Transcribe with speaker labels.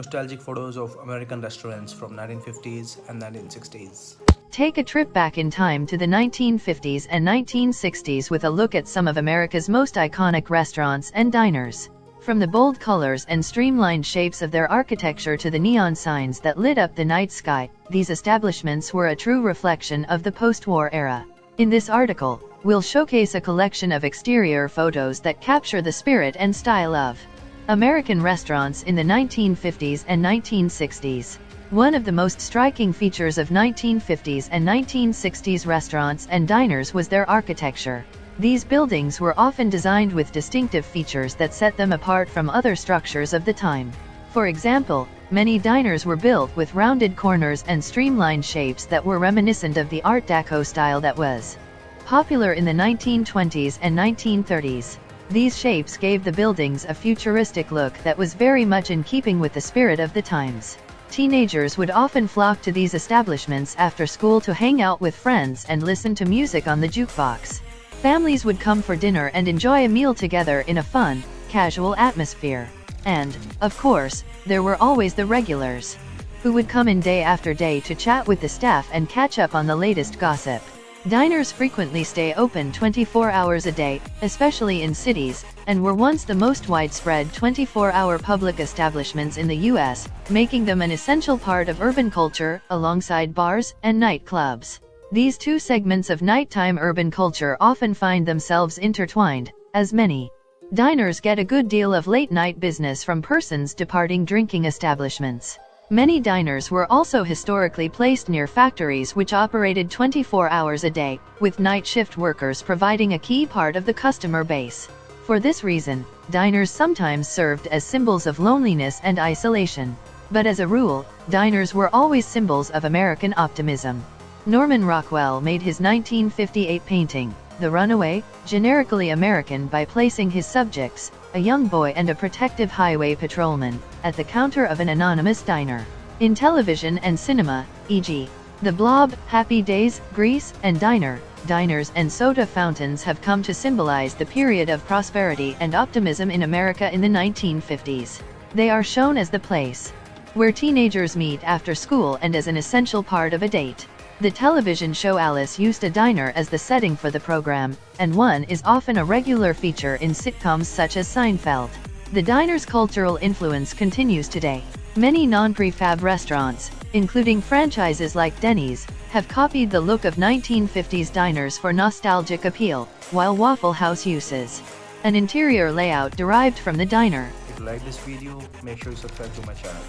Speaker 1: Nostalgic photos of American restaurants from 1950s and 1960s.
Speaker 2: Take a trip back in time to the 1950s and 1960s with a look at some of America's most iconic restaurants and diners. From the bold colors and streamlined shapes of their architecture to the neon signs that lit up the night sky, these establishments were a true reflection of the post-war era. In this article, we'll showcase a collection of exterior photos that capture the spirit and style of American restaurants in the 1950s and 1960s. One of the most striking features of 1950s and 1960s restaurants and diners was their architecture. These buildings were often designed with distinctive features that set them apart from other structures of the time. For example, many diners were built with rounded corners and streamlined shapes that were reminiscent of the Art Deco style that was popular in the 1920s and 1930s. These shapes gave the buildings a futuristic look that was very much in keeping with the spirit of the times. Teenagers would often flock to these establishments after school to hang out with friends and listen to music on the jukebox. Families would come for dinner and enjoy a meal together in a fun, casual atmosphere. And, of course, there were always the regulars, who would come in day after day to chat with the staff and catch up on the latest gossip. Diners frequently stay open 24 hours a day, especially in cities, and were once the most widespread 24-hour public establishments in the U.S., making them an essential part of urban culture, alongside bars and nightclubs. These two segments of nighttime urban culture often find themselves intertwined, as many diners get a good deal of late-night business from persons departing drinking establishments. Many diners were also historically placed near factories which operated 24 hours a day, with night shift workers providing a key part of the customer base. For this reason, diners sometimes served as symbols of loneliness and isolation. But as a rule, diners were always symbols of American optimism. Norman Rockwell made his 1958 painting, The Runaway, generically American by placing his subjects, a young boy and a protective highway patrolman, at the counter of an anonymous diner. In television and cinema, e.g., The Blob, Happy Days, Grease, and Diner, diners and soda fountains have come to symbolize the period of prosperity and optimism in America in the 1950s. They are shown as the place where teenagers meet after school and as an essential part of a date. The television show Alice used a diner as the setting for the program, and one is often a regular feature in sitcoms such as Seinfeld. The diner's cultural influence continues today. Many non-prefab restaurants, including franchises like Denny's, have copied the look of 1950s diners for nostalgic appeal, while Waffle House uses an interior layout derived from the diner.
Speaker 1: If you like this video, make sure you subscribe to my channel.